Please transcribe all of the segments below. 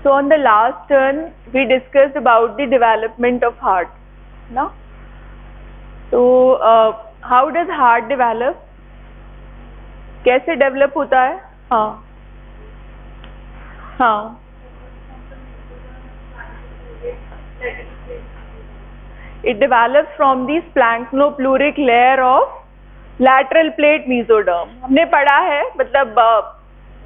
So on the last turn, we discussed about the development of heart. Now, so how does heart develop? कैसे develop होता है? हाँ, हाँ. It develops from the splanchnopluric layer of lateral plate mesoderm. हमने पढ़ा है, मतलब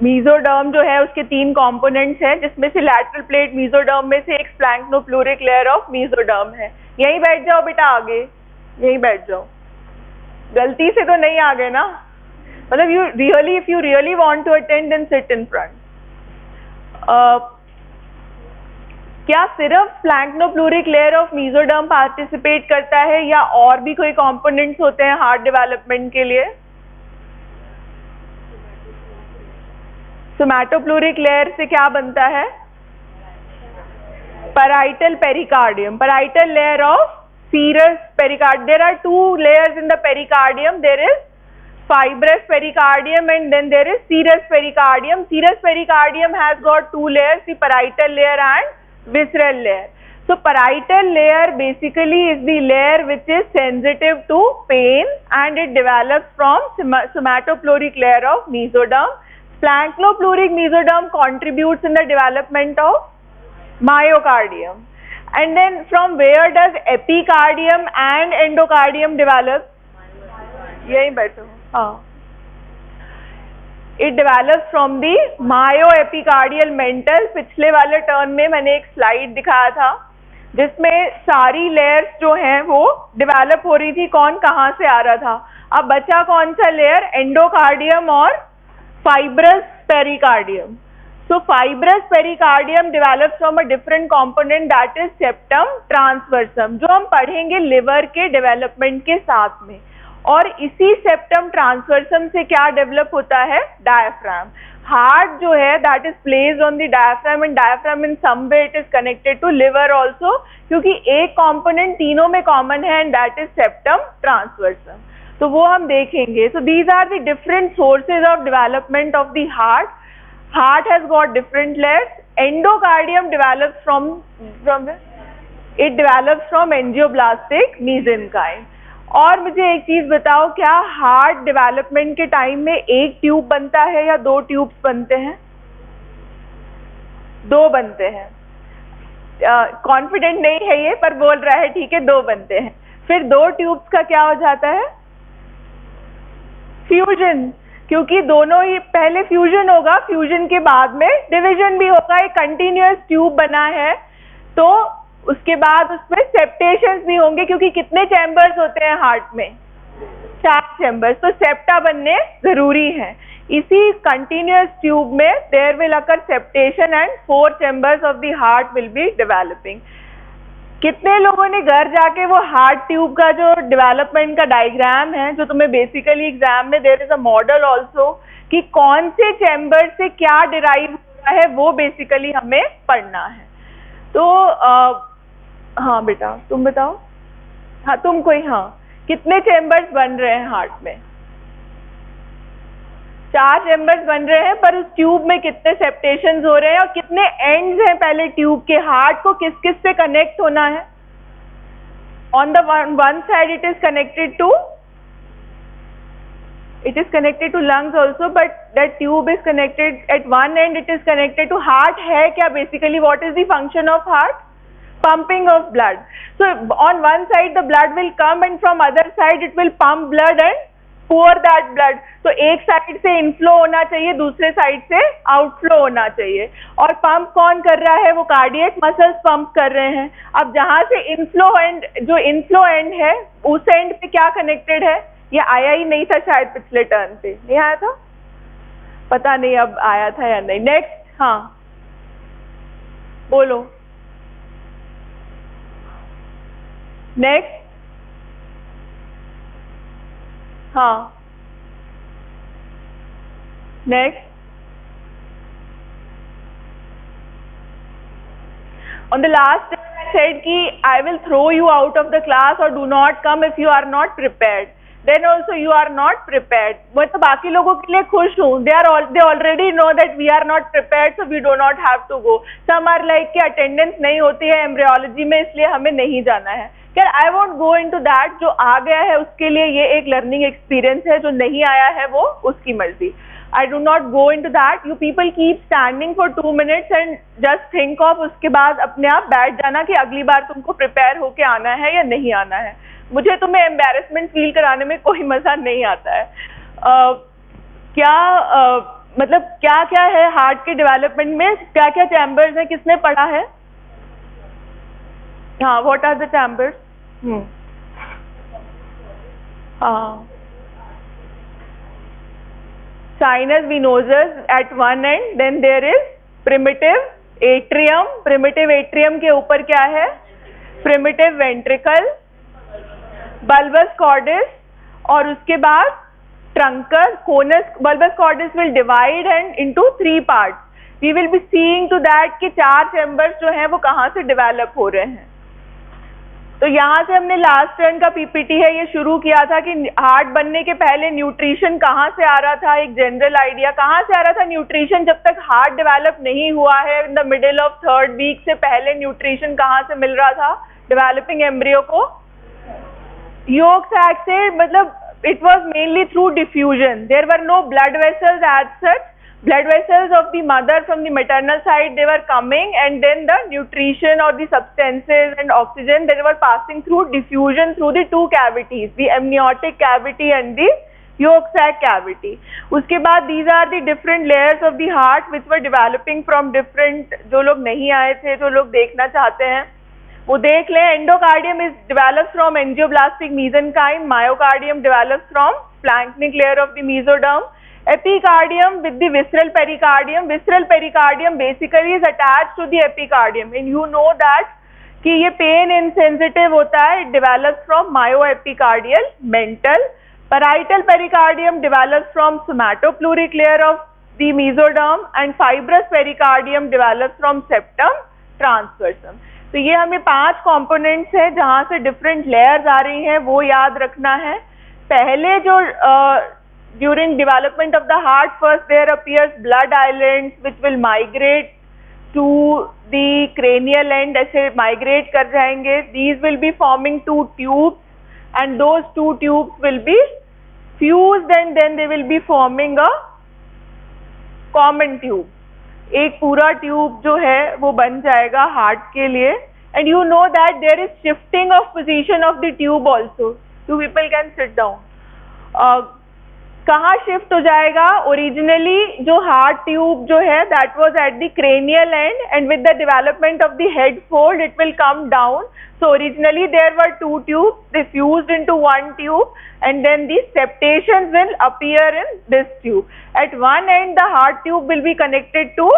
mesoderm जो है उसके 3 components हैं, जिसमें से lateral plate mesoderm में से एक splanchnopluric layer of mesoderm है. यहीं बैठ जाओ बेटा, आगे यहीं बैठ जाओ. गलती से तो नहीं आ गए ना? मतलब you really, if you really want to attend, then sit in front. क्या सिर्फ स्प्लैंक्नोप्लूरिक लेयर ऑफ मेसोडर्म पार्टिसिपेट करता है या और भी कोई कंपोनेंट्स होते हैं हार्ट डेवलपमेंट के लिए? सोमैटोप्लूरिक लेयर से क्या बनता है? Parietal pericardium. Parietal layer of serous pericardium. There are 2 layers in the pericardium. There is fibrous pericardium and then there is serous pericardium. Serous pericardium has got 2 layers, the parietal layer and visceral layer. So parietal layer basically is the layer which is sensitive to pain and it develops from somatopluric layer of mesoderm. Splanchnopluric mesoderm contributes in the development of myocardium. And then from where does epicardium and endocardium develop? यहीं बैठो. हाँ. It develops from the myoepicardial mantle. पिछले वाले turn में मैंने एक slide दिखाया था जिसमें सारी लेयर्स जो हैं वो डेवलप हो रही थी. कौन कहाँ से आ रहा था? अब बचा कौन सा लेयर? एंडोकार्डियम और fibrous pericardium. So fibrous pericardium develops from a different component that is septum transversum, जो हम पढ़ेंगे लिवर के डेवलपमेंट के साथ में. और इसी सेप्टम ट्रांसवर्सम से क्या डेवलप होता है? डायफ्राम. हार्ट जो है that is placed on the diaphragm and diaphragm in some way it is connected to liver also, क्योंकि एक कंपोनेंट तीनों में कॉमन है and that is septum transversum. तो वो हम देखेंगे. So these are the different sources of development of the heart. Heart has got different layers. Endocardium develops from it develops from angioblastic mesenchyme. और मुझे एक चीज बताओ, क्या हार्ट डेवलपमेंट के टाइम में एक ट्यूब बनता है या 2 ट्यूब्स बनते हैं? 2 बनते हैं. कॉन्फिडेंट नहीं है ये पर बोल रहा है, ठीक है 2 बनते हैं. फिर 2 ट्यूब्स का क्या हो जाता है? फ्यूजन. क्योंकि दोनों ही पहले फ्यूजन होगा, फ्यूजन के बाद में डिवीजन भी होगा. एक कंटिन्यूअस ट्यूब बना है तो उसके बाद उसमें सेप्टेशंस भी होंगे, क्योंकि कितने चैम्बर्स होते हैं हार्ट में? 4 चैम्बर्स. तो सेप्टा बनने जरूरी है. इसी कंटिन्यूअस ट्यूब में there will occur septation and 4 chambers of the heart will be developing. कितने लोगों ने घर जाके वो हार्ट ट्यूब का जो डेवलपमेंट का डायग्राम है, जो तुम्हें बेसिकली एग्जाम में there is a model also, कि कौन से चैम्बर से क्या डिराइव हो रहा है, वो बेसिकली हमें पढ़ना है. तो हाँ बेटा तुम बताओ. हाँ तुम कोई, हाँ कितने चैम्बर्स बन रहे हैं हार्ट में? 4 चैम्बर्स बन रहे हैं, पर उस ट्यूब में कितने सेप्टेशंस हो रहे हैं और कितने एंड्स हैं पहले ट्यूब के? हार्ट को किस किस से कनेक्ट होना है? On the one side it is connected to lungs also, but that tube is connected at one end it is connected to heart. है क्या basically? What is the function of heart? pumping of blood. So on one side the blood will come and from other side it will pump blood and pour that blood. तो एक side से inflow होना चाहिए, दूसरे side से outflow होना चाहिए. और पंप कौन कर रहा है? वो कार्डियक मसल्स पंप कर रहे हैं. अब जहां से इनफ्लो एंड, जो इनफ्लो एंड है उस एंड पे क्या कनेक्टेड है? ये आया ही नहीं था शायद पिछले टर्न पे. नहीं आया था? पता नहीं अब आया था या नहीं. नेक्स्ट. हाँ बोलो. नेक्स्ट. हाँ next. On the last I said कि I will throw you out of the class or do not come if you are not prepared. then also you are not prepared. मैं तो बाकी लोगों के लिए खुश हूँ, they already know that we are not prepared, so we do not have to go. Some are like कि attendance नहीं होती है एम्ब्रियोलॉजी में, इसलिए हमें नहीं जाना है. खैर I won't go into that. जो आ गया है उसके लिए ये एक learning experience है, जो नहीं आया है वो उसकी मर्जी. I do not go into that. You people keep standing for 2 minutes and just think of उसके बाद अपने आप बैठ जाना कि अगली बार तुमको प्रिपेयर होके आना है या नहीं आना है. मुझे तुम्हें एम्बैरेसमेंट फील कराने में कोई मजा नहीं आता है. मतलब क्या क्या है हार्ट के डेवलपमेंट में, क्या क्या चैम्बर्स हैं, किसने पढ़ा है? हाँ, व्हाट आर द चैम्बर्स? हाँ, sinus venosus at one end, then there is primitive atrium. primitive atrium के ऊपर क्या है? primitive ventricle, bulbus cordis, और उसके बाद truncal conus. bulbus cordis will divide and into 3 parts. we will be seeing to that कि 4 chambers जो हैं वो कहाँ से develop हो रहे हैं. तो यहाँ से हमने लास्ट टर्न का पीपीटी है ये शुरू किया था कि हार्ट बनने के पहले न्यूट्रिशन कहाँ से आ रहा था, एक जनरल आइडिया कहाँ से आ रहा था न्यूट्रिशन. जब तक हार्ट डेवलप नहीं हुआ है, in the middle of 3rd week से पहले न्यूट्रिशन कहाँ से मिल रहा था डेवलपिंग एम्ब्रियो को? योग सैक से. मतलब it was mainly through diffusion. There were no blood vessels as such. blood vessels of the mother from the maternal side, they were coming, and then the nutrition or the substances and oxygen, they were passing through diffusion through the 2 cavities, the amniotic cavity and the yolk sac cavity. उसके बाद these are the different layers of the heart which were developing from different. जो लोग नहीं आए थे, जो लोग देखना चाहते हैं वो देख लें. endocardium is developed from angioblastic mesenchyme. myocardium develops from splanchnic layer of the mesoderm. Epicardium with the visceral pericardium. Visceral pericardium basically is attached to the epicardium, and you know that कि ये pain insensitive होता है. It develops from myoepicardial mantle. Parietal pericardium develops from somatopleuric layer of the mesoderm, and fibrous pericardium develops from septum transversum. तो ये हमें 5 components हैं जहाँ से different layers आ रही हैं, वो याद रखना है. पहले जो during development of the heart, first there appears blood islands which will migrate to the cranial end. ऐसे migrate कर जाएंगे. These will be forming 2 tubes, and those 2 tubes will be fused, and then they will be forming a common tube. एक पूरा tube जो है वो बन जाएगा हार्ट के लिए. And you know that there is shifting of position of the tube also. 2 people can sit down. कहाँ शिफ्ट हो जाएगा? ओरिजिनली जो हार्ट ट्यूब जो है that was at the cranial end, and with the development of the head fold it will come down. So originally there were 2 tubes, they fused into 1 tube, and then the septations will appear in this tube. At one end the heart tube will be connected to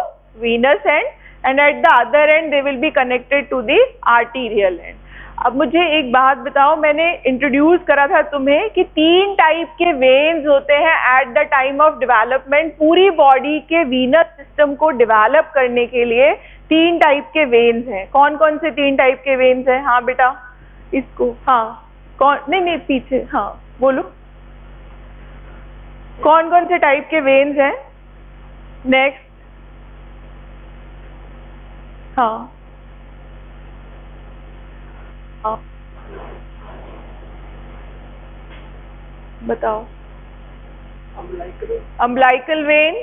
venous end, and at the other end they will be connected to the arterial end. अब मुझे एक बात बताओ, मैंने introduce करा था तुम्हें कि 3 टाइप के वेन्स होते हैं at the time of development. पूरी बॉडी के वीनस सिस्टम को डेवलप करने के लिए 3 टाइप के वेन्स हैं. कौन कौन से 3 टाइप के वेन्स हैं? हाँ बेटा, इसको. हाँ, कौन? नहीं पीछे. हाँ बोलो, कौन कौन से टाइप के वेन्स हैं? नेक्स्ट. हाँ बताओ. umbilical vein,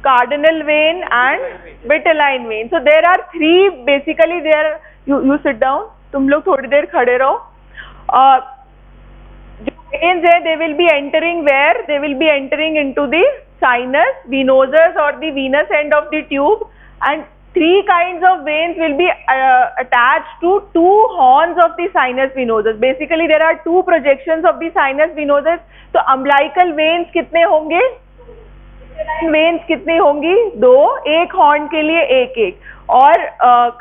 cardinal vein and vitelline vein. So there are 3 basically. There you sit down. तुम लोग थोड़ी देर खड़े रहो. जो veins है they will be entering where? They will be entering into the sinus venosus or the venous end of the tube, and 3 kinds of veins will be attached to 2 horns of the sinus venosus. Basically there are 2 projections of the sinus venosus. तो umbilical veins कितने होंगे? veins कितनी होंगी? 2. एक horn के लिए एक. और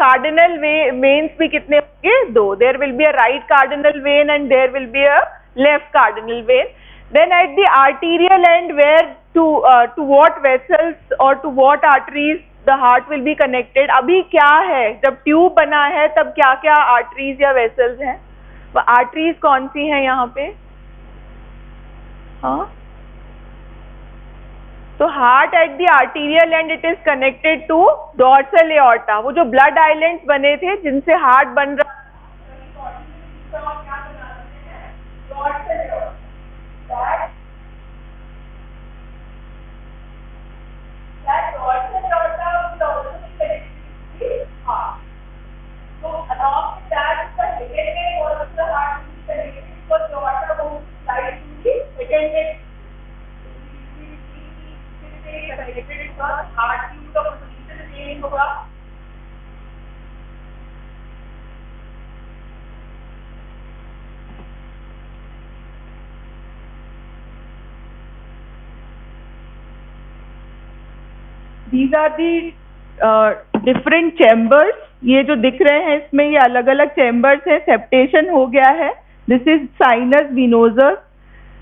cardinal veins भी कितने होंगे? 2. There will be a right cardinal vein and there will be a left cardinal vein. Then at the arterial end, where to what vessels or to what arteries the heart will be connected. अभी क्या है? जब tube बना है तब क्या क्या arteries या वेसल्स हैं? आर्टरीज कौन सी हैं यहाँ पे? हाँ, तो heart at the arterial end it is connected to dorsal aorta. वो जो ब्लड आइलैंड्स बने थे जिनसे हार्ट बन रहा These are the different chambers। ये जो दिख रहे हैं इसमें ये अलग अलग चैम्बर्स हैं। सेप्टेशन हो गया है। This is sinus venosus,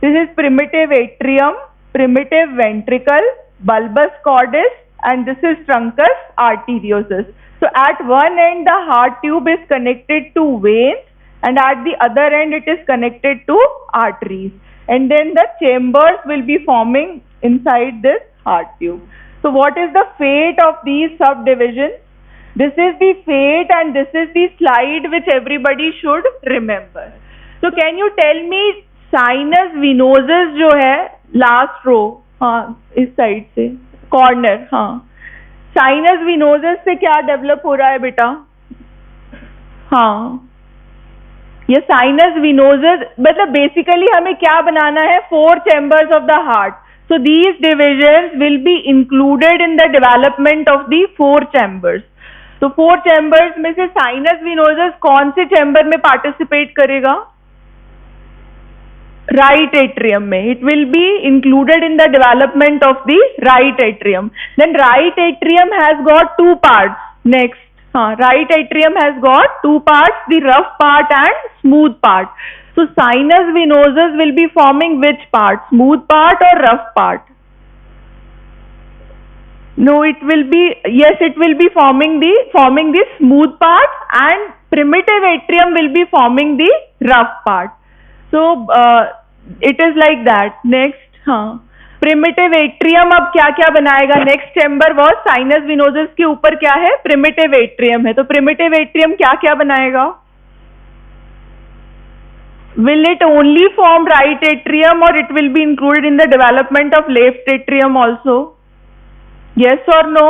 this is primitive atrium, primitive ventricle, bulbus cordis, and this is truncus arteriosus। So at one end the heart tube is connected to veins and at the other end it is connected to arteries, and then the chambers will be forming inside this heart tube। So what is the fate of these subdivisions? This is the fate and this is the slide which everybody should remember। So can you tell me sinus venosus जो है last row, हाँ इस side से corner, हाँ sinus venosus से क्या develop हो रहा है बेटा? हाँ ये साइनस विनोसस मतलब बेसिकली हमें क्या बनाना है? 4 chambers of the heart. So these divisions will be included in the development of the 4 chambers। तो 4 chambers में से sinus venosus कौन से chamber में participate करेगा? Right atrium में। It will be included in the development of the right atrium। Then right atrium has got 2 parts। Next, right atrium has got 2 parts, the rough part and smooth part। So sinus venosus will be forming which part? Smooth part or rough part? No, it will be, yes, it will be forming the smooth part, and primitive atrium will be forming the rough part। So it is like that। Next, हाँ primitive atrium अब क्या क्या बनाएगा? Next chamber was sinus venosus के ऊपर क्या है? Primitive atrium है। तो प्रिमिटिव एट्रियम क्या क्या बनाएगा? Will it only form right atrium or it will be included in the development of left atrium also? Yes or no?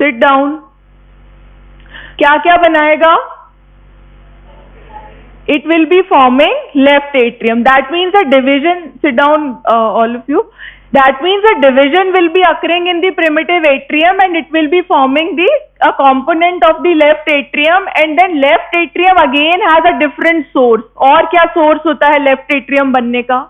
Sit down। क्या क्या बनाएगा? It will be forming left atrium। That means a division, sit down all of you, that means a division will be occurring in the primitive atrium and it will be forming a component of the left atrium, and then left atrium again has a different source। और क्या source होता है left atrium बनने का?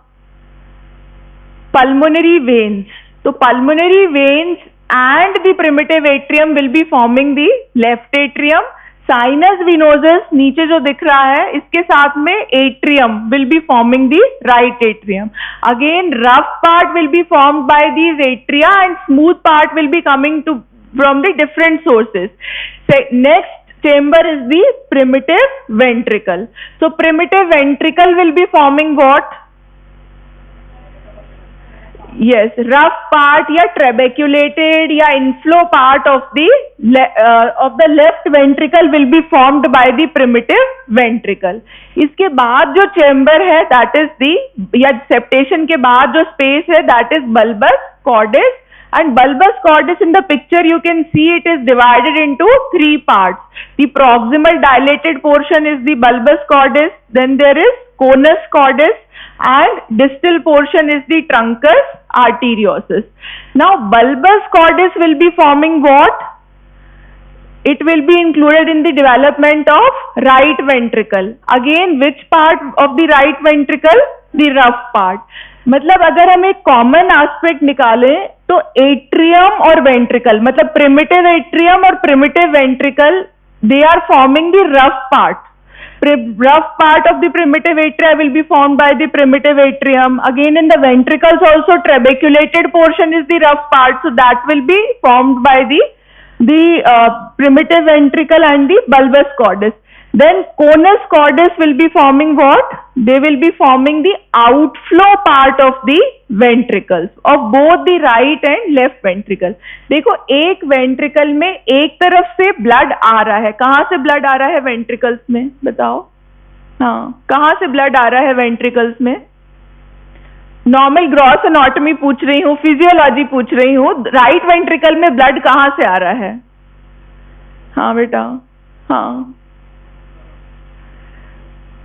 Pulmonary veins। तो pulmonary veins and the primitive atrium will be forming the left atrium। Sinus venosus नीचे जो दिख रहा है इसके साथ में atrium will be forming the right atrium. Again rough part will be formed by these atria and smooth part will be coming to from the different sources. Next chamber is the primitive ventricle. So primitive ventricle will be forming what? Yes, rough part या trabeculated या inflow part of the left ventricle will be formed by the primitive ventricle। इसके बाद जो chamber है that is the या septation के बाद जो space है that is bulbus cordis, and bulbus cordis in the picture you can see it is divided into 3 parts। The proximal dilated portion is the bulbus cordis, then there is conus cordis, and distal portion is the truncus arteriosus। Now bulbus cordis will be forming what? It will be included in the development of right ventricle। Again which part of the right ventricle? The rough part। मतलब अगर हम एक common aspect निकालें तो atrium और ventricle मतलब primitive atrium और primitive ventricle they are forming the rough part। Rough part of the primitive atria will be formed by the primitive atrium। Again in the ventricles also trabeculated portion is the rough part, so that will be formed by the primitive ventricle and the bulbus cordis। Then conus cordis will be forming what? They will be forming the outflow part of the ventricles of both the right and left ventricle. देखो एक ventricle में एक तरफ से blood आ रहा है. कहाँ से blood आ रहा है ventricles में? बताओ. हाँ, कहाँ से blood आ रहा है ventricles में? नॉर्मल ग्रॉस एनाटॉमी पूछ रही हूँ, फिजियोलॉजी पूछ रही हूँ. राइट वेंट्रिकल में ब्लड कहाँ से आ रहा है? हाँ बेटा, हाँ.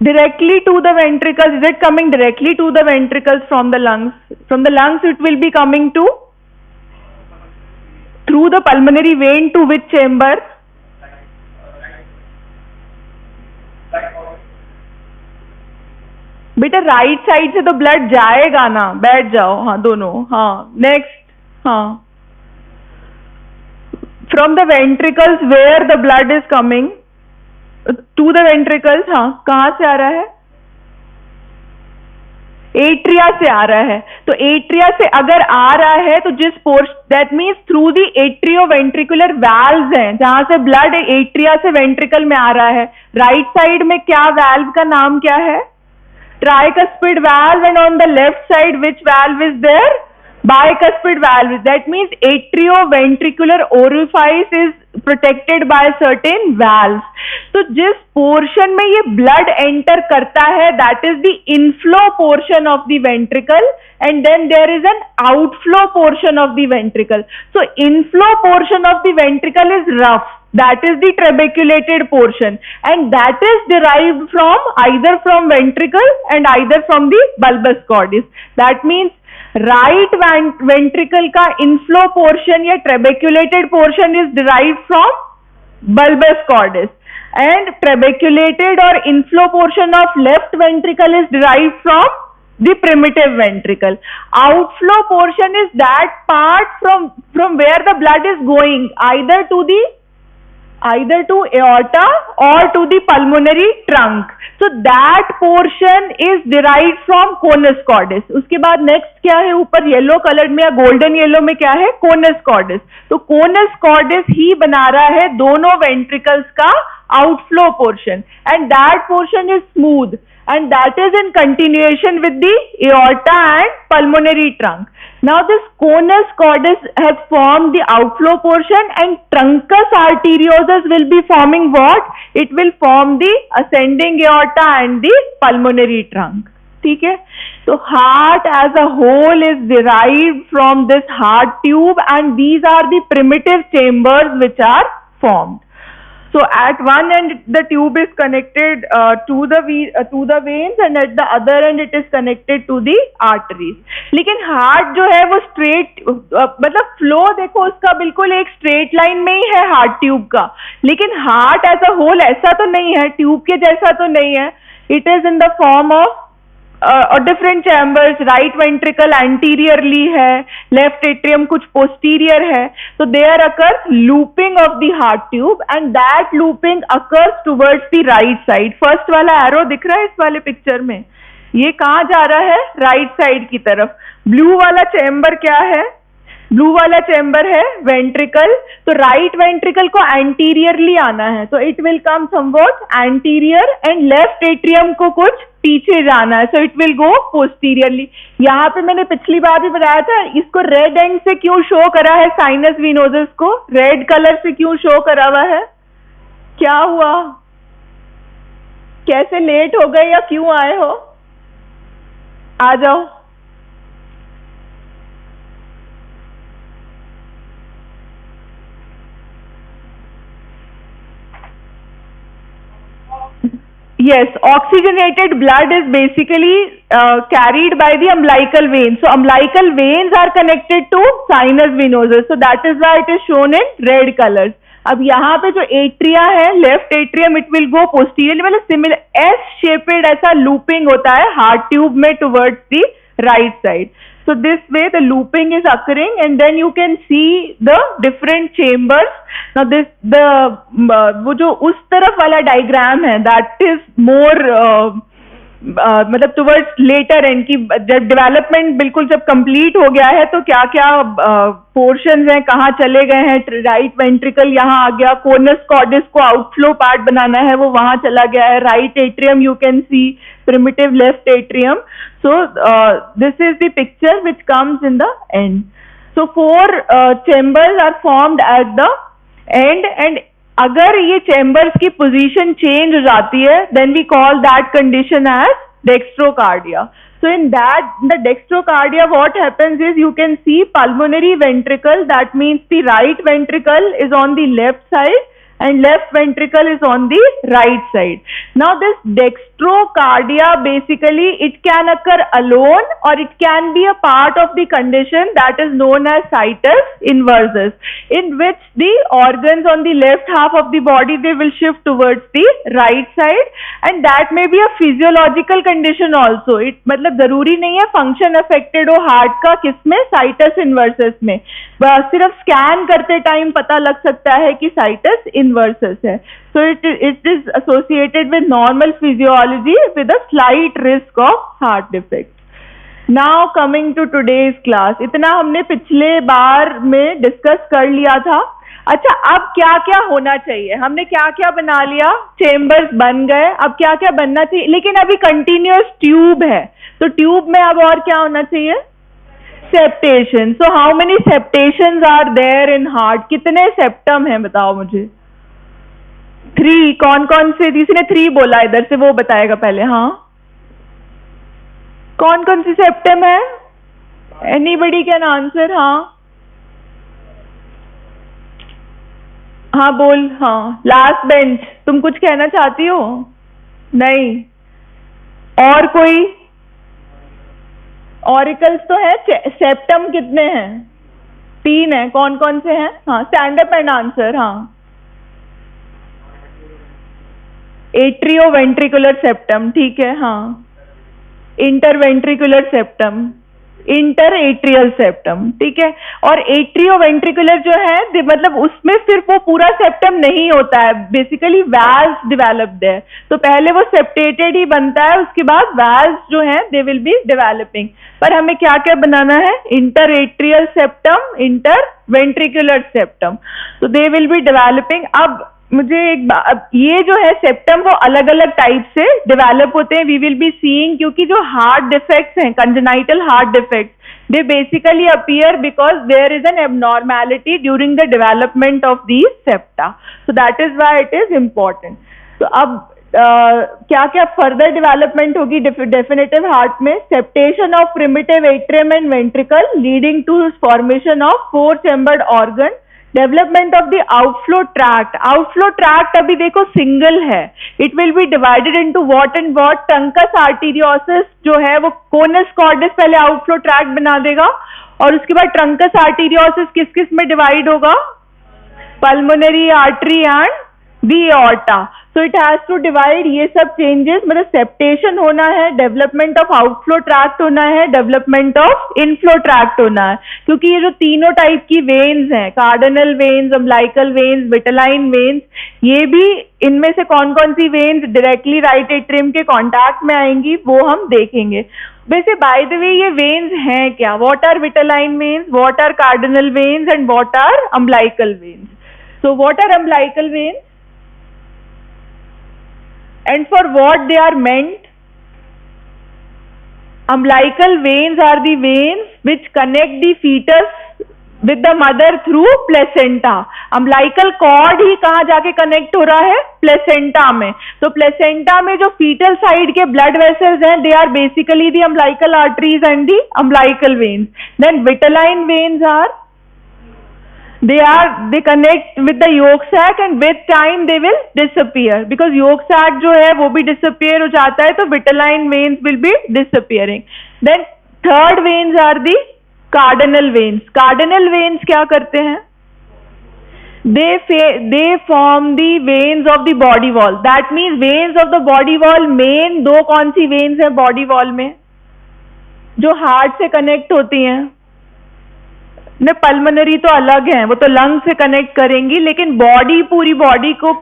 Directly to the ventricles. Is it coming directly to the ventricles from the lungs? From the lungs it will be coming to through the pulmonary vein to which chamber? बेटा राइट साइड से तो blood जाएगा ना. बैठ जाओ. हाँ दोनों. हाँ नेक्स्ट. हाँ, from the ventricles where the blood is coming to the ventricles. हाँ, कहाँ से आ रहा है? एट्रिया से आ रहा है. तो एट्रिया से अगर आ रहा है तो जिस portion, that means through the atrio ventricular valves हैं, जहां से ब्लड एट्रिया से वेंट्रिकल में आ रहा है. राइट साइड में क्या वाल्व का नाम क्या है? Tricuspid valve. And on the left side which valve is there? Bicuspid valve. That means atrioventricular orifice is protected by certain valves. तो जिस पोर्शन में ये ब्लड एंटर करता है that is the inflow portion of the ventricle, and then there is an outflow portion of the ventricle. So inflow portion of the ventricle is rough. That is the trabeculated portion, and that is derived from either from ventricle and either from the bulbous cordis. That means right ventricle का inflow portion या trabeculated portion is derived from bulbous cordis, and trabeculated or inflow portion of left ventricle is derived from the primitive ventricle. Outflow portion is that part from where the blood is going either to aorta or to the pulmonary trunk. So that portion is derived from conus cordis. उसके बाद next क्या है? ऊपर yellow colour में या golden yellow में क्या है? conus cordis. तो conus cordis ही बना रहा है दोनों ventricles का outflow portion, and that portion is smooth, and that is in continuation with the aorta and pulmonary trunk. Now this conus cordis has formed the outflow portion, and truncus arteriosus will be forming what? It will form the ascending aorta and the pulmonary trunk. ठीक है. So heart as a whole is derived from this heart tube, and these are the primitive chambers which are formed. So at one end the tube is connected to the veins, and at the other end it is connected to the arteries. लेकिन heart जो है वो straight, मतलब flow देखो उसका बिल्कुल एक straight line में ही है हार्ट ट्यूब का. लेकिन हार्ट एज अ होल ऐसा तो नहीं है, ट्यूब के जैसा तो नहीं है. It is in the form of और different chambers. Right ventricle anteriorly है, लेफ्ट एट्रियम कुछ पोस्टीरियर है. तो there occurs looping of the heart tube, and that looping occurs towards the right side. First वाला एरो दिख रहा है इस वाले पिक्चर में? ये कहाँ जा रहा है? राइट साइड की तरफ. ब्लू वाला चैम्बर क्या है? ब्लू वाला चैम्बर है वेंट्रिकल. तो राइट वेंट्रिकल को एंटीरियरली आना है, तो it will come somewhat anterior, and left atrium को कुछ पीछे जाना है, so it will go posteriorly. यहाँ पे मैंने पिछली बार भी बताया था, इसको रेड एंड से क्यों शो करा है? साइनस विनोजस को रेड कलर से क्यों शो करा हुआ है? क्या हुआ? कैसे लेट हो गए या क्यों आए हो? आ जाओ. Yes, oxygenated blood is basically carried by the umbilical veins. So umbilical veins are connected to sinus venosus. So that is why it is shown in red colors. अब यहाँ पे जो एट्रिया है, left atrium, it will go posteriorly, मतलब similar S shaped ऐसा looping होता है heart tube में towards the right side. So this way the looping is occurring, and then you can see the different chambers. Now वो जो उस तरफ वाला डायग्राम है, that is more मतलब टुवर्ड्स लेटर एंड की जब डेवलपमेंट बिल्कुल जब कंप्लीट हो गया है तो क्या क्या पोर्शंस हैं, कहाँ चले गए हैं, राइट वेंट्रिकल यहाँ आ गया, कोनस कॉर्डिस को आउटफ्लो पार्ट बनाना है वो वहां चला गया है, right atrium you can see, primitive left atrium. So this is the picture which comes in the end. So four chambers are formed at the end, and अगर ये chambers की position change हो जाती है then we call that condition as dextrocardia. So in that, the dextrocardia, what happens is you can see pulmonary ventricle, that means the right ventricle is on the left side and left ventricle is on the right side. Now this dextrocardia, basically it can occur alone or it can be a part of the condition that is known as situs inversus, in which the organs on the left half of the body, they will shift towards the right side, and that may be a physiological condition also. It मतलब जरूरी नहीं है function affected हो heart का, किसमें, situs inversus में, सिर्फ scan करते टाइम पता लग सकता है कि साइटस इनवर्सस है. So it is associated with normal physiology with a slight risk of heart defect. Now coming to today's class, इतना हमने पिछले बार में डिस्कस कर लिया था. अच्छा, अब क्या क्या होना चाहिए, हमने क्या क्या बना लिया, चेम्बर्स बन गए, अब क्या क्या बनना चाहिए, लेकिन अभी कंटिन्यूअस ट्यूब है, तो ट्यूब में अब और क्या होना चाहिए, septation. So how many septations are there in heart, कितने सेप्टम हैं बताओ मुझे. 3. कौन कौन से, जिसने 3 बोला इधर से वो बताएगा पहले. हाँ, कौन कौन सी सेप्टम है, एनीबडी कैन आंसर. हाँ हाँ बोल. हाँ, लास्ट बेंच, तुम कुछ कहना चाहती हो? नहीं. और कोई? ऑरिकल्स तो है. सेप्टम कितने हैं? 3 है. कौन कौन से हैं? हाँ, स्टैंड अप एंड आंसर. हाँ, एट्रियोवेंट्रिकुलर सेप्टम, ठीक है. हाँ, interventricular septum, inter atrial septum, ठीक है. और एट्रियोवेंट्रिकुलर जो है मतलब उसमें सिर्फ वो पूरा सेप्टम नहीं होता है, बेसिकली वैल्व्स डेवलप्ड है, तो पहले वो सेप्टेटेड ही बनता है, उसके बाद वैल्व्स जो है दे विल बी डेवलपिंग. पर हमें क्या क्या बनाना है, inter atrial septum, inter ventricular septum, तो दे विल बी डेवलपिंग. अब मुझे एक अब ये जो है सेप्टम वो अलग अलग टाइप से डेवलप होते हैं, वी विल बी सीइंग, क्योंकि जो हार्ट डिफेक्ट्स हैं, congenital heart defects, they basically appear because there is an abnormality during the development of these septa, so that is why it is important. तो अब क्या क्या further development होगी definitive heart में, septation of primitive atrium and ventricle leading to formation of 4 chambered organ, development of the outflow tract. Outflow tract अभी देखो single है, it will be divided into what and what. Truncus arteriosus जो है वो conus कॉर्डिस पहले outflow tract बना देगा, और उसके बाद ट्रंकस आर्टीरियोसिस किस किस में डिवाइड होगा, pulmonary artery and the aorta. So it has to divide. ये सब चेंजेस, मतलब सेप्टेशन होना है, डेवलपमेंट ऑफ आउटफ्लो ट्रैक्ट होना है, डेवलपमेंट ऑफ इनफ्लो ट्रैक्ट होना है, क्योंकि ये जो तीनों टाइप की वेन्स हैं, cardinal veins, umbilical veins, vitelline veins, ये भी इनमें से कौन कौन सी वेन्स डायरेक्टली राइट एट्रियम के कॉन्टैक्ट में आएंगी वो हम देखेंगे. वैसे बाय द वे ये वेन्स हैं क्या, what are vitelline veins, what are cardinal veins and what are umbilical veins. So what are umbilical veins and for what they are meant? Umbilical veins are the veins which connect the fetus with the mother through placenta. umbilical cord ही कहाँ जाके connect हो रहा है, placenta में. तो placenta में जो fetal side के ब्लड वेसल्स हैं, they are basically the umbilical arteries and the umbilical veins. Then vitelline veins are, they connect with the yolk sac and with time they will disappear, because yolk sac जो है वो भी disappear हो जाता है, तो vitelline veins will be disappearing. Then third veins are the cardinal veins. Cardinal veins क्या करते हैं, they form the veins of the body wall. That means veins of the body wall, main दो कौन सी veins है body wall में जो heart से connect होती हैं, ने पल्मोनरी तो अलग है, वो तो लंग से कनेक्ट करेंगी, लेकिन बॉडी, पूरी बॉडी को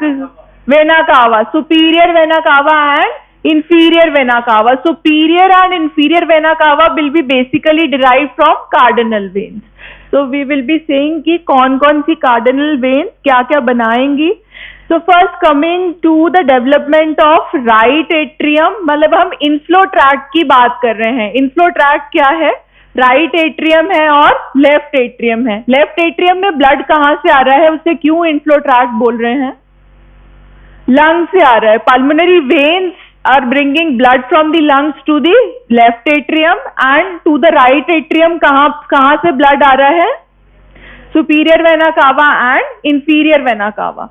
vena cava, superior vena cava and Inferior vena cava. Superior and inferior vena cava will be basically derived from cardinal veins. So we will be saying कि कौन कौन सी cardinal veins क्या क्या बनाएंगी. So first coming to the development of right atrium, मतलब हम inflow tract की बात कर रहे हैं. Inflow tract क्या है? राइट एट्रियम है और लेफ्ट एट्रियम है. लेफ्ट एट्रियम में ब्लड कहाँ से आ रहा है, उसे क्यों इनफ्लो ट्रैक्ट बोल रहे हैं? लंग से आ रहा है. Pulmonary veins are bringing blood from the lungs to the left atrium and to the right atrium. कहाँ से ब्लड आ रहा है? Superior vena cava and inferior vena cava.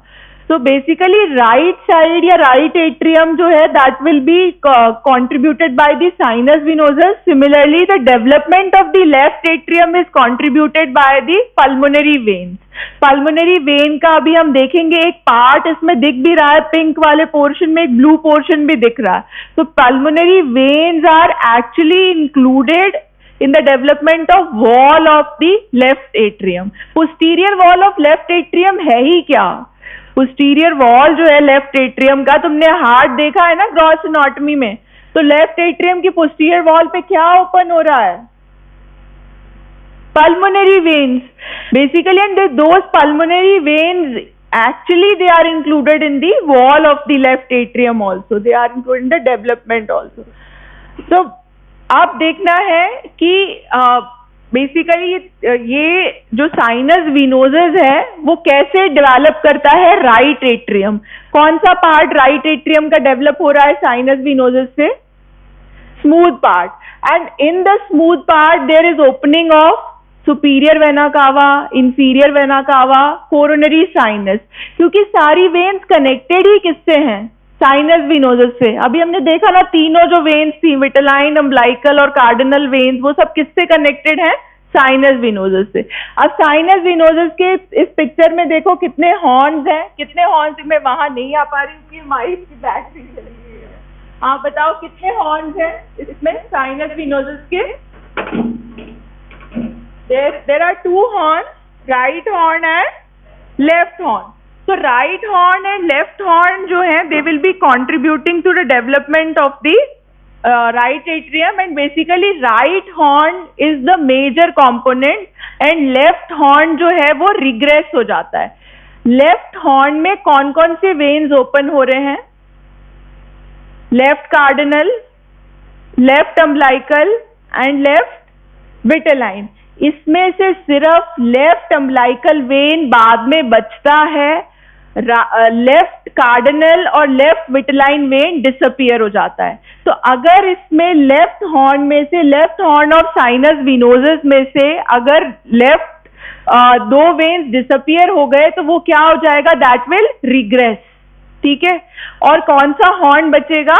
So basically right side या right atrium जो है that will be contributed by the sinus venosus. Similarly the development of the left atrium is contributed by the pulmonary veins. Pulmonary vein का अभी हम देखेंगे एक part इसमें दिख भी रहा है, पिंक वाले पोर्शन में एक ब्लू पोर्शन भी दिख रहा है. So pulmonary veins are actually included in the development of wall of the left atrium. Posterior wall of left atrium है ही क्या? पोस्टीरियर वॉल जो है लेफ्ट एट्रियम का, तुमने हार्ट देखा है ना ग्रॉस एनाटॉमी में, तो लेफ्ट एट्रियम की पोस्टीरियर वॉल पे क्या ओपन हो रहा है? Pulmonary veins basically. And those pulmonary veins actually they are included in the wall of the left atrium also. They are included in the development also. So आप देखना है कि बेसिकली ये जो साइनस विनोजस है वो कैसे डेवलप करता है? Right atrium. कौन सा पार्ट राइट एट्रियम का डेवलप हो रहा है साइनस विनोजस से? Smooth part. And in the smooth part there is opening of superior vena cava, inferior vena cava, coronary sinus. क्योंकि सारी वेन्स कनेक्टेड ही किससे हैं? साइनस विनोजस से. अभी हमने देखा ना तीनों जो वेन्स थी, विटेलाइन, अम्बलाइकल और कार्डिनल वेन्स, वो सब किससे कनेक्टेड हैं? साइनस विनोजस से. अब साइनस विनोजस के इस पिक्चर में देखो कितने हॉर्न्स हैं. कितने हॉर्न्स? मैं वहां नहीं आ पा रही हूँ, माइक की बैटरी चली गई है. आप बताओ कितने हॉर्न्स हैं इसमें साइनस विनोजस के? There are two horns, right horn and left horn. So right horn and left horn जो है they will be contributing to the development of the right atrium, and basically right horn is the major component and left horn जो है वो regress हो जाता है. Left horn में कौन कौन से veins open हो रहे हैं? Left cardinal, left umbilical and left vitelline. इसमें से सिर्फ लेफ्ट अम्बलाइकल वेन बाद में बचता है. लेफ्ट कार्डिनल और लेफ्ट विटेलाइन वेन डिसअपियर हो जाता है. तो अगर इसमें लेफ्ट हॉर्न में से, लेफ्ट हॉर्न ऑफ साइनस विनोजस में से अगर लेफ्ट दो वेन्स डिसअपियर हो गए तो वो क्या हो जाएगा? That will regress. ठीक है. और कौन सा हॉर्न बचेगा?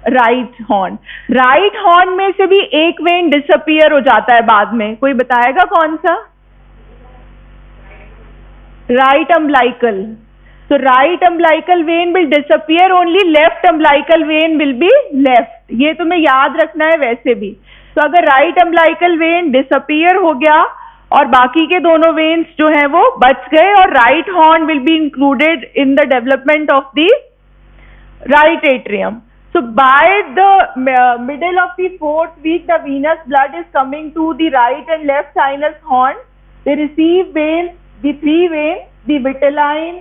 Right horn. राइट हॉर्न में से भी एक वेन डिसअपियर हो जाता है बाद में. कोई बताएगा कौन सा? Right umbilical. So right umbilical vein will disappear, only left umbilical vein will be left. ये तुम्हें याद रखना है वैसे भी. तो अगर right umbilical vein disappear हो गया और बाकी के दोनों veins जो हैं वो बच गए, और right horn will be included in the development of the right atrium. So by the middle of the fourth week, the venous blood is coming to the right and left sinus horn. They receive veins, the three veins, the vitelline,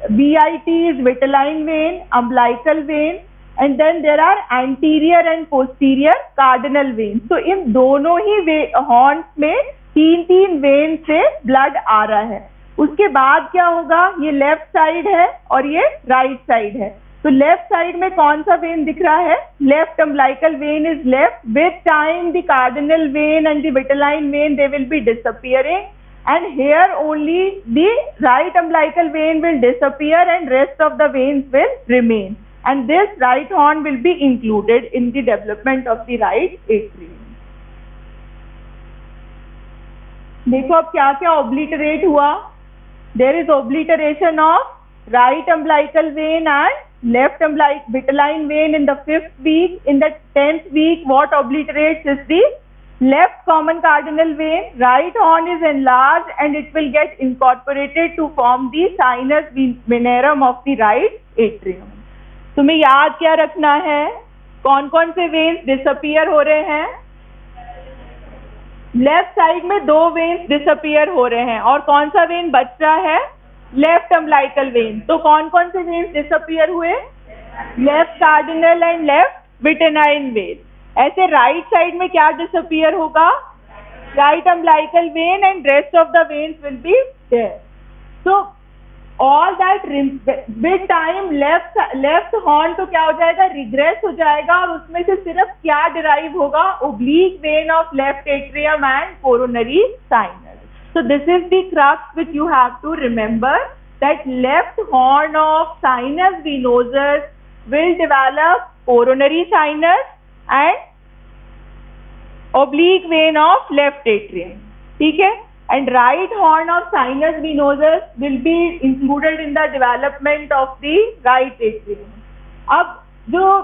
VIT is vitelline vein, umbilical vein, and then there are anterior and posterior cardinal veins. So इन दोनों ही horns में तीन when से blood आ रहा है. उसके बाद क्या होगा? ये लेफ्ट साइड है और ये राइट साइड है. तो लेफ्ट साइड में कौन सा वेन दिख रहा है? Left umbilical when is left. With time the cardinal when and the vitelline when they will B disappearing, and here only the right umbilical vein will disappear and rest of the veins will remain, and this right horn will be included in the development of the right atrium. देखो अब क्या क्या obliterate हुआ. There is obliteration of right umbilical vein and left umbilical vitelline vein in the 5th week. In the 10th week, what obliterates is the left common cardinal vein. Right horn is enlarged and it will get incorporated to form the sinus venerum of the right atrium. तुम्हें याद क्या रखना है, कौन कौन से veins disappear हो रहे हैं? लेफ्ट साइड में 2 वेन्स डिसअपियर हो रहे हैं, और कौन सा वेन बच रहा है? Left umbilical vein. तो कौन कौन से वेन्स डिसअपियर हुए? Left cardinal and left vitelline vein. ऐसे राइट साइड में क्या डिसअपियर होगा? Right umbilical vein and rest of the veins will be there. So all that with time left horn तो क्या हो जाएगा? रिग्रेस हो जाएगा, और उसमें से सिर्फ क्या डिराइव होगा? Oblique vein of left atrium and coronary sinus. So this is the crux which you have to remember, that left horn of sinus venosus will develop coronary sinus and oblique vein of left atrium. ठीक है? And right horn of sinus venosus will be included in the development of the right atrium. अब जो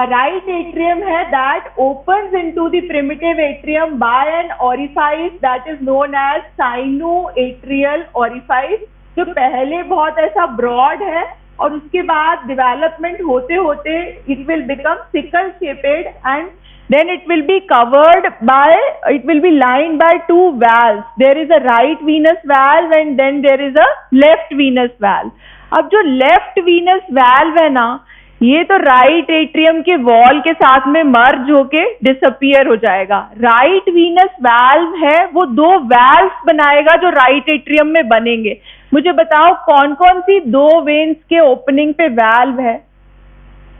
right atrium है, that opens into the primitive atrium by an orifice that is known as sinoatrial orifice, जो पहले बहुत ऐसा broad है, और उसके बाद development होते होते it will become sickle shaped, and then it will be lined by 2 valves. There is a right venous valve and then there is a left venous valve. अब जो left venous valve है ना, ये तो right atrium के wall के साथ में मर्ज होके डिसअपियर हो जाएगा। राइट वीनस वाल्व है, वो 2 वाल्व्स बनाएगा जो राइट एट्रियम में बनेंगे। मुझे बताओ कौन कौन सी 2 वेन्स के ओपनिंग पे वाल्व है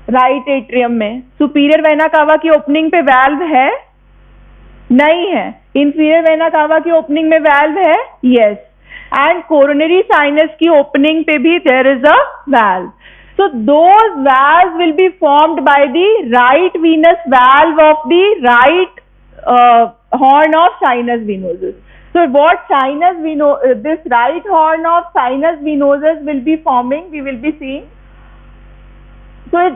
राइट एट्रियम में? सुपीरियर वेना कावा की ओपनिंग पे वाल्व है? नहीं है। इंफीरियर वेना कावा की ओपनिंग में वाल्व है? यस। एंड कोरोनरी साइनस की ओपनिंग पे भी there is a valve. So those valves will be formed by the right venous valve of the right horn of sinus venosus. So what this right horn of sinus venosus will be forming, we will be seeing. So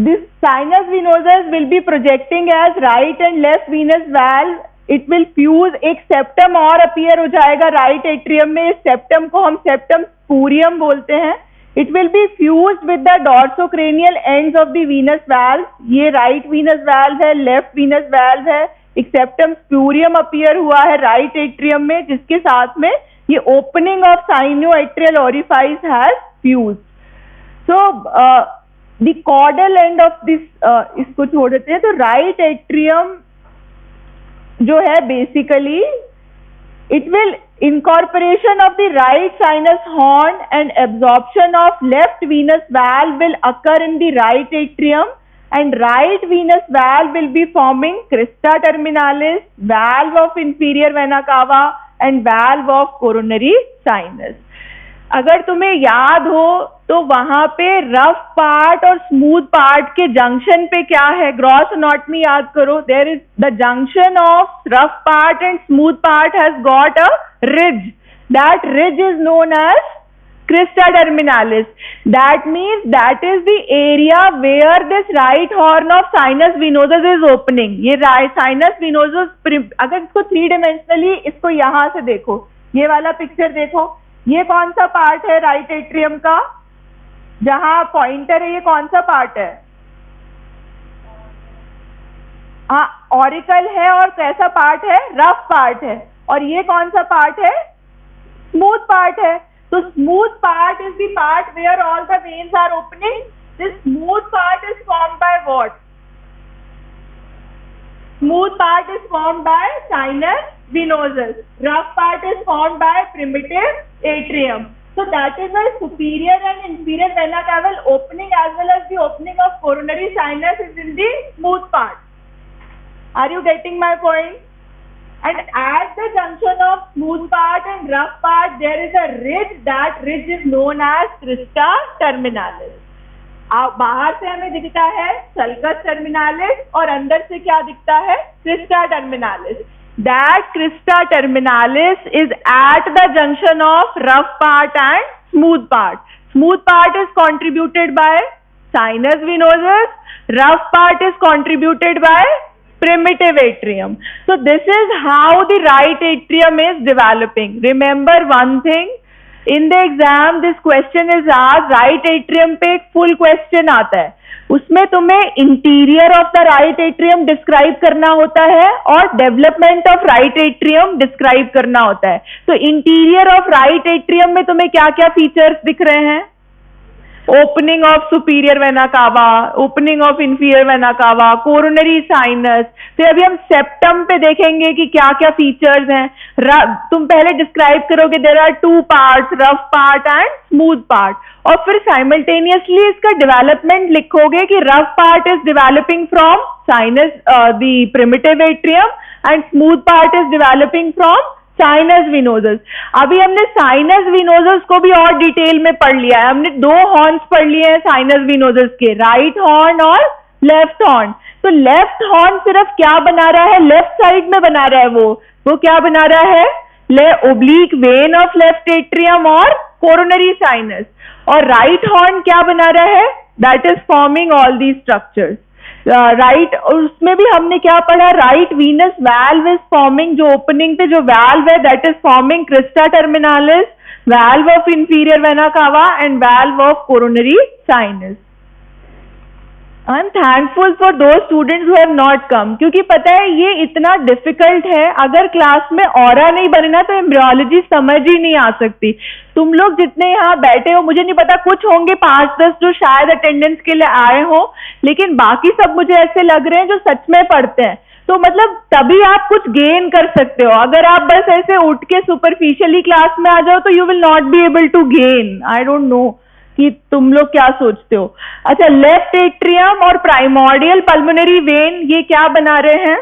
this sinus venosus will be projecting as right and left venous valve. It will fuse, एक septum और appear हो जाएगा right atrium में. इस septum को हम septum spurium बोलते हैं. It will be fused with the dorsocranial ends of the venous valve. ये right venous valve है, left venous valve है. एक septum spurium appear हुआ है right atrium में, जिसके साथ में ये opening of sinoatrial orifice has fused. So the caudal end of this, इसको छोड़ देते हैं. तो right atrium जो है basically it will incorporation of the right sinus horn and absorption of left venous valve will occur in the right atrium, and right venous valve will be forming crista terminalis, valve of inferior vena cava and valve of coronary sinus. अगर तुम्हें याद हो तो वहां पे rough part और smooth part के junction पे क्या है? ग्रॉस एनाटॉमी याद करो. There is the junction of rough part and smooth part has got a ridge. That ridge is known as crista terminalis. That means that is the area where this right horn of sinus venosus is opening. ये sinus venosus, अगर इसको 3 dimensionally इसको यहां से देखो, ये वाला picture देखो, ये कौन सा पार्ट है राइट एट्रियम का? जहां पॉइंटर है, ये कौन सा पार्ट है? हाँ, ऑरिकल है. और कैसा पार्ट है? रफ पार्ट है. और ये कौन सा पार्ट है? स्मूथ पार्ट है. तो smooth part is the part where all the veins are opening. This smooth part is formed by what? Smooth part is formed by sinus venosus. Rough part is formed by primitive atrium. So that is why superior and inferior vena cava opening as well as the opening of coronary sinus is in the smooth part. Are you getting my point? And at the junction of smooth part and rough part there is a ridge. That ridge is known as crista terminalis. बाहर से हमें दिखता है sulcus terminalis और अंदर से क्या दिखता है? crista terminalis. That crista terminalis is at the junction of rough part and smooth part. Smooth part is contributed by sinus venosus. Rough part is contributed by primitive atrium. So this is how the right atrium is developing. Remember one thing, in the exam this question is आज, right atrium पे एक full question आता है, उसमें तुम्हें interior of the right atrium describe करना होता है और development of right atrium describe करना होता है। तो इंटीरियर ऑफ राइट एट्रियम में तुम्हें क्या क्या फीचर्स दिख रहे हैं? ओपनिंग ऑफ सुपीरियर वेना कावा, opening of inferior vena cava, coronary sinus. तो अभी हम सेप्टम पे देखेंगे कि क्या क्या फीचर्स हैं। तुम पहले डिस्क्राइब करोगे there are two parts, rough part and smooth part, और फिर साइमल्टेनियसली इसका डेवलपमेंट लिखोगे कि rough part is developing from sinus the primitive atrium and smooth part is developing from sinus venosus. अभी हमने साइनस विनोजस को भी और डिटेल में पढ़ लिया है, हमने दो हॉर्न्स पढ़ लिए हैं साइनस विनोजस के, राइट हॉर्न और लेफ्ट हॉर्न। तो लेफ्ट हॉर्न सिर्फ क्या बना रहा है? लेफ्ट साइड में बना रहा है, वो क्या बना रहा है? Oblique vein of left atrium और कोरोनरी साइनस। और राइट हॉर्न क्या बना रहा है? That is forming all the structures. Right, उसमें भी हमने क्या पढ़ा? Right venous valve is forming, जो ओपनिंग पे जो वाल्व है that is forming crista terminalis, valve of inferior vena cava and valve of coronary sinus. I am thankful for those students who have not come, क्योंकि पता है ये इतना difficult है, अगर क्लास में ऑरा नहीं बने ना तो एम्ब्रियोलॉजी समझ ही नहीं आ सकती। तुम लोग जितने यहाँ बैठे हो, मुझे नहीं पता, कुछ होंगे 5-10 जो शायद अटेंडेंस के लिए आए हो, लेकिन बाकी सब मुझे ऐसे लग रहे हैं जो सच में पढ़ते हैं। तो मतलब तभी आप कुछ गेन कर सकते हो, अगर आप बस ऐसे उठ के सुपरफिशियली क्लास में आ जाओ तो you will not be able to gain. I don't know कि तुम लोग क्या सोचते हो। अच्छा, लेफ्ट एट्रियम और प्राइमोर्डियल पल्मोनरी वेन ये क्या बना रहे हैं?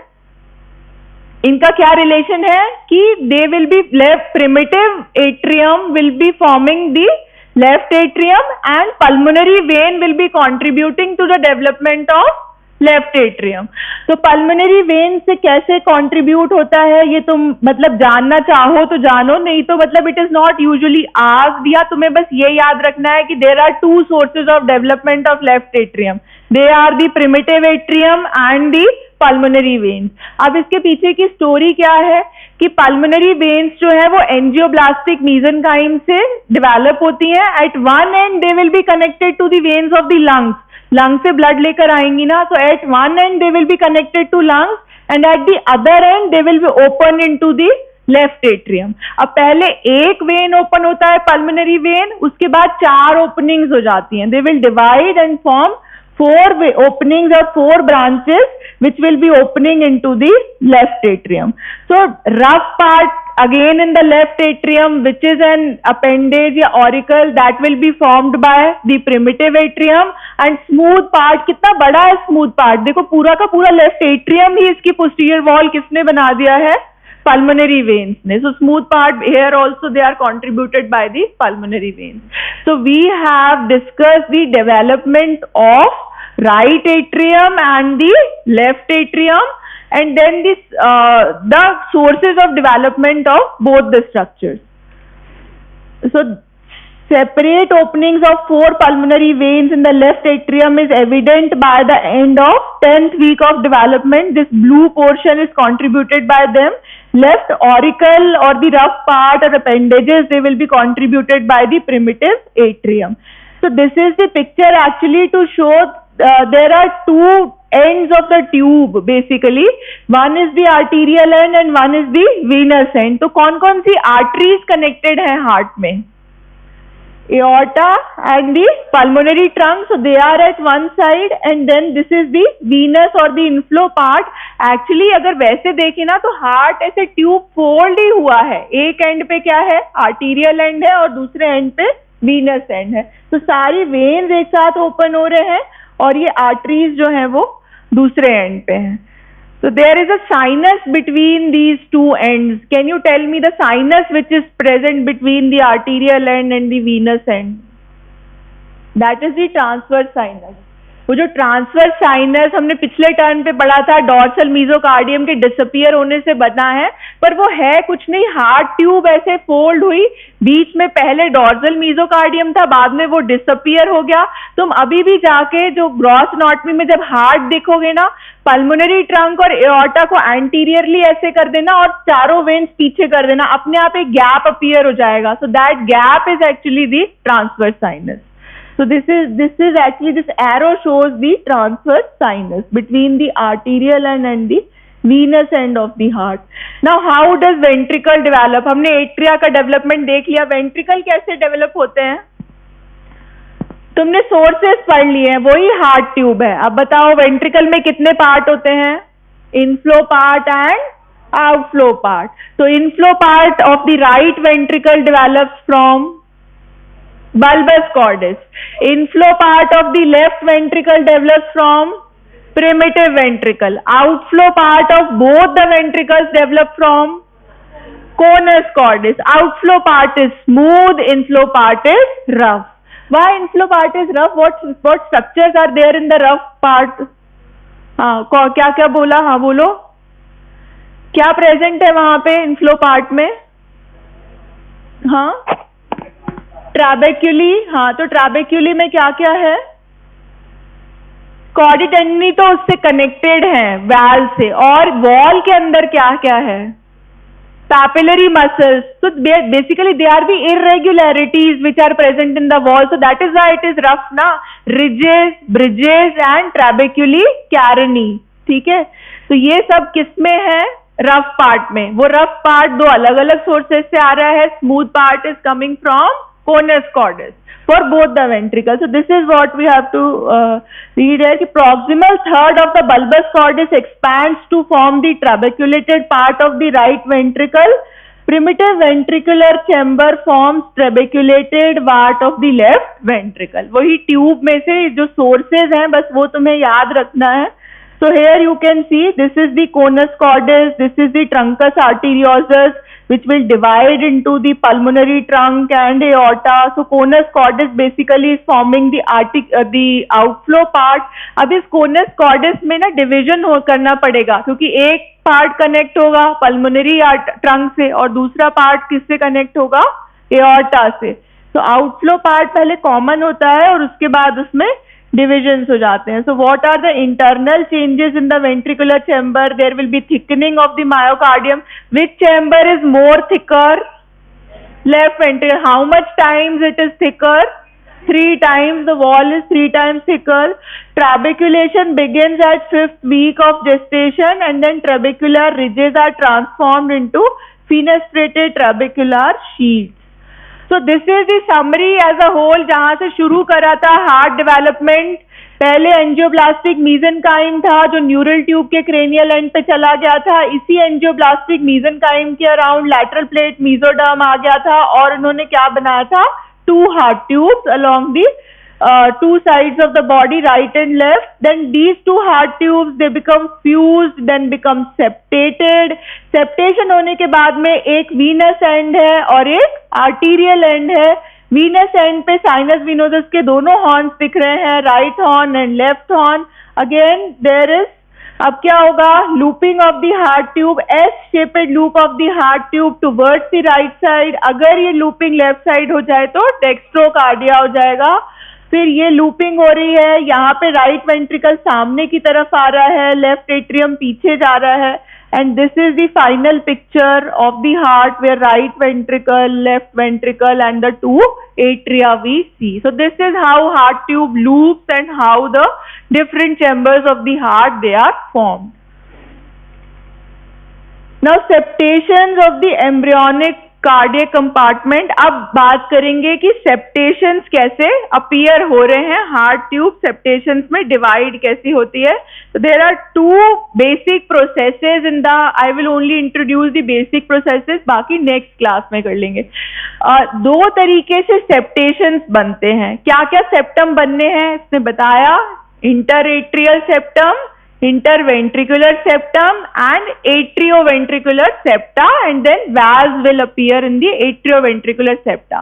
इनका क्या रिलेशन है कि they will be left primitive atrium will be forming the left atrium and pulmonary vein will be contributing to the development of left atrium. तो पल्मोनरी वेन से कैसे कंट्रीब्यूट होता है ये तुम मतलब जानना चाहो तो जानो, नहीं तो मतलब it is not usually asked, या तुम्हें बस ये याद रखना है कि there are two sources of development of left atrium, they are the primitive atrium and the pulmonary veins. अब इसके पीछे की स्टोरी क्या है कि पल्मोनरी वेन्स जो है वो एंजियोब्लास्टिक मीसेनकाइम से डेवलप होती हैं। At one end they will be connected to the veins of the lungs, lung से ब्लड लेकर आएंगी ना, तो at one end they will be connected to lungs and at the other end they will be open into the left atrium. अब पहले एक when open होता है पल्मोनरी वेन, उसके बाद 4 ओपनिंग्स हो जाती हैं। They will divide and form 4 openings or 4 branches which will be opening into the left atrium. So rough part again in the left atrium which is an appendage या auricle that will be formed by the primitive atrium, and smooth part, कितना बड़ा है smooth part, देखो पूरा का पूरा left atrium ही इसकी posterior wall किसने बना दिया है? Pulmonary veins ने. So smooth part here also they are contributed by the pulmonary veins. So we have discussed the development of right atrium and the left atrium, and then this the sources of development of both the structures. So separate openings of 4 pulmonary veins in the left atrium is evident by the end of 10th week of development. This blue portion is contributed by them. Left auricle or the rough part or appendages, they will be contributed by the primitive atrium. So this is the picture actually to show there are 2 ends of the tube basically. One is the arterial end and one is the venous end. तो कौन-कौन सी arteries connected हैं heart में? Aorta and the pulmonary trunk, so they are at one side, and then this is the venous or the inflow part. Actually अगर वैसे देखें ना तो heart ऐसे ट्यूब फोल्ड ही हुआ है, एक एंड पे क्या है? आर्टीरियल एंड है और दूसरे एंड पे वीनस एंड है। तो सारी वेन्स एक साथ ओपन हो रहे हैं और ये आर्टरीज जो है वो दूसरे एंड पे हैं। So there is a sinus between these 2 ends. Can you tell me the sinus which is present between the arterial end and the venous end? That is the transverse sinus. वो जो transverse sinus हमने पिछले turn पे पढ़ा था, dorsal मीजोकार्डियम के disappear होने से बना है, पर वो है कुछ नहीं, हार्ट ट्यूब ऐसे फोल्ड हुई, बीच में पहले डॉर्सल मीजोकार्डियम था, बाद में वो डिसअपियर हो गया। तुम अभी भी जाके जो ग्रॉस एनाटॉमी में जब हार्ट देखोगे ना, पल्मोनरी ट्रंक और एओर्टा को एंटीरियरली ऐसे कर देना और चारों वेन्स पीछे कर देना, अपने आप एक गैप अपीयर हो जाएगा। So that gap is actually the transverse sinus. So this is actually, this arrow shows the transverse sinus between the arterial and the venous end of the heart. Now how does ventricle develop? हमने atria का development देख लिया, ventricle कैसे develop होते हैं? तुमने sources पढ़ लिए हैं, वही heart tube है। अब बताओ ventricle में कितने part होते हैं? Inflow part and outflow part. So inflow part of the right ventricle develops from bulbous cordis. Inflow part of the left ventricle develops from primitive ventricle. Outflow part of both the ventricles develop from conus cordis. Outflow part is smooth, inflow part is rough. Why inflow part is rough? What structures are there in the rough part? हाँ, क्या क्या बोला? हाँ बोलो, क्या present है वहां पे inflow part में? हाँ, ट्रैबेक्यूली। हाँ, तो ट्रैबेक्यूली में क्या क्या है? कॉर्डिटेंडनी तो उससे कनेक्टेड है वैल से, और वॉल के अंदर क्या क्या है? Papillary muscles. So basically there are the irregularities which are present in the wall, so that is why it is rough ना. Ridges, bridges and trabeculae carinii. ठीक है, तो ये सब किसमें है? रफ पार्ट में. वो रफ पार्ट दो अलग अलग सोर्सेस से आ रहा है. Smooth part is coming from conus cordis for both the ventricles. So this is what we have to read here. The proximal third of the bulbous cordis expands to form the trabeculated part of the right ventricle. Primitive ventricular chamber forms trabeculated part of the left ventricle. वही tube में से जो sources हैं, बस वो तुम्हें याद रखना है. So here you can see this is the conus cordis, this is the truncus arteriosus, which will divide into the pulmonary trunk and aorta. So conus cordis basically is forming the outflow part. अब इस conus cordis में ना division करना पड़ेगा, क्योंकि एक part connect होगा pulmonary trunk से और दूसरा part किससे connect होगा? aorta से. तो outflow part पहले common होता है और उसके बाद उसमें divisions हो जाते हैं. So what are the internal changes in the ventricular chamber? There will be thickening of the myocardium. Which chamber is more thicker? Left ventricle. How much times it is thicker? 3 times. The wall is 3 times thicker. Trabeculation begins at 5th week of gestation, and then trabecular ridges are transformed into fenestrated trabecular sheaths. So this is the summary as a whole. जहां से शुरू करा था heart development, पहले एंजियोब्लास्टिक मीजेनकाइम था जो neural tube के cranial and पे चला गया था. इसी एंजियोब्लास्टिक मीजेनकाइम के अराउंड लैटरल प्लेट मीजोडर्म आ गया था और उन्होंने क्या बनाया था? 2 heart tubes along the 2 sides of the body, right and left. Then these 2 heart tubes, they become fused, then become septated. Septation होने के बाद में एक venous end है और एक arterial end है. venous end पे sinus venosus के दोनों horns दिख रहे हैं, right horn and left horn. Again there is, अब क्या होगा? looping of the heart tube, S-shaped loop of the heart tube towards the right side. अगर ये looping left side हो जाए तो dextrocardia हो जाएगा. फिर ये लूपिंग हो रही है, यहाँ पे राइट वेंट्रिकल सामने की तरफ आ रहा है, लेफ्ट एट्रियम पीछे जा रहा है, and this is the final picture of the heart where right ventricle, left ventricle and the 2 atria we see. So this is how heart tube loops and how the different chambers of the heart they are formed. Now septations of the embryonic cardiac compartment. अब बात करेंगे कि सेप्टेशंस कैसे appear हो रहे हैं heart tube. सेप्टेशंस में divide कैसी होती है? तो there are 2 basic processes in the, I will only introduce the basic processes, बाकी नेक्स्ट क्लास में कर लेंगे. 2 तरीके से सेप्टेशंस बनते हैं. क्या क्या सेप्टम बनने हैं इसने बताया? Interatrial septum, interventricular septum and atrioventricular septa, and then valves will appear in the atrioventricular septa.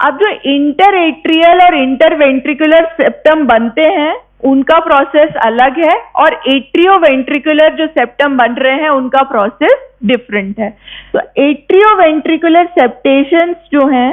अब जो interatrial और interventricular septum बनते हैं उनका प्रोसेस अलग है, और एट्रियोवेंट्रिकुलर जो सेप्टम बन रहे हैं उनका प्रोसेस डिफरेंट है। तो एट्रियोवेंट्रिकुलर सेप्टेशंस जो हैं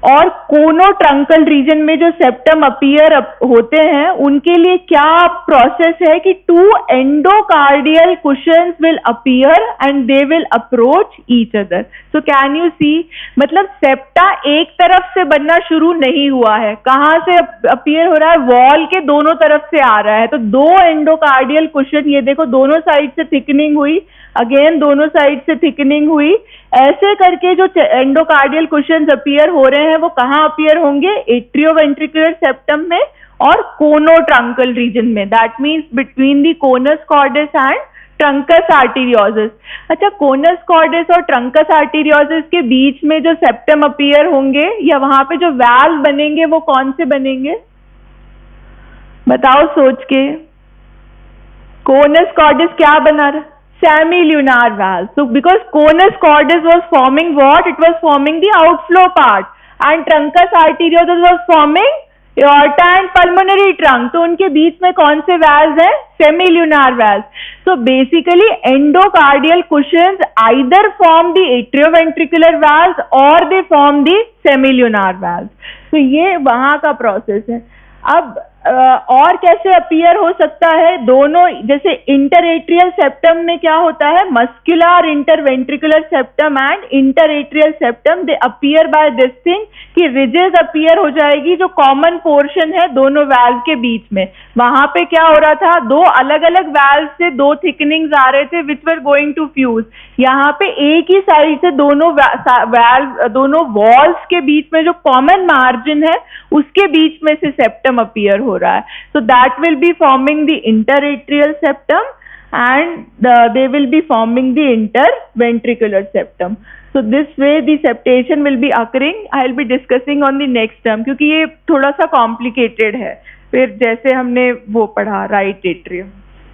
और कोनोट्रंकल रीजन में जो सेप्टम अपीयर होते हैं, उनके लिए क्या प्रोसेस है कि 2 endocardial cushions will appear and they will approach each other. So can you see, मतलब सेप्टा एक तरफ से बनना शुरू नहीं हुआ है, कहां से अपीयर हो रहा है, वॉल के दोनों तरफ से आ रहा है। तो 2 एंडोकार्डियल कुशन, ये देखो दोनों साइड से थिकनिंग हुई, अगेन दोनों साइड से थिकनिंग हुई, ऐसे करके जो एंडोकार्डियल कुशंस अपीयर हो रहे हैं वो कहां अपीयर होंगे, एट्रियोवेंट्रिकुलर सेप्टम में और कोनोट्रंकल रीजन में, that means between the conus cords and trunks arteriosus. अच्छा, कोनस कॉर्डस और ट्रंकस आर्टेरियोसिस के बीच में जो सेप्टम अपीयर होंगे या वहां पे जो वाल्व बनेंगे वो कौन से बनेंगे, बताओ सोच के। कोनस कॉर्डस क्या बना रहा, semilunar valve. So because conus cordis was forming what? It was forming the outflow part, and truncus arteriosus was forming aorta and pulmonary trunk. तो उनके बीच में कौन से valves हैं, semilunar valves. So basically endocardial cushions either form the atrioventricular valves or they form the semilunar valves. तो ये वहां का प्रोसेस है। अब और कैसे अपीयर हो सकता है, दोनों जैसे इंटरएट्रियल सेप्टम में क्या होता है, muscular interventricular septum and interatrial septum, they appear by this thing कि रिजेस अपीयर हो जाएगी जो कॉमन पोर्शन है दोनों वाल्व के बीच में। वहां पे क्या हो रहा था, 2 अलग अलग वाल्व से 2 थिकनिंग्स आ रहे थे विच वर गोइंग टू फ्यूज। यहाँ पे एक ही साइड से दोनों वाल्व, दोनों वॉल्स के बीच में जो कॉमन मार्जिन है उसके बीच में से सेप्टम अपीयर हो रहा है। So that will be forming the interatrial septum and they will be forming the interventricular septum. So this way the septation will be occurring. I will be discussing on the next term क्योंकि ये थोड़ा सा complicated है, फिर जैसे हमने वो पढ़ा राइट एट्रियम।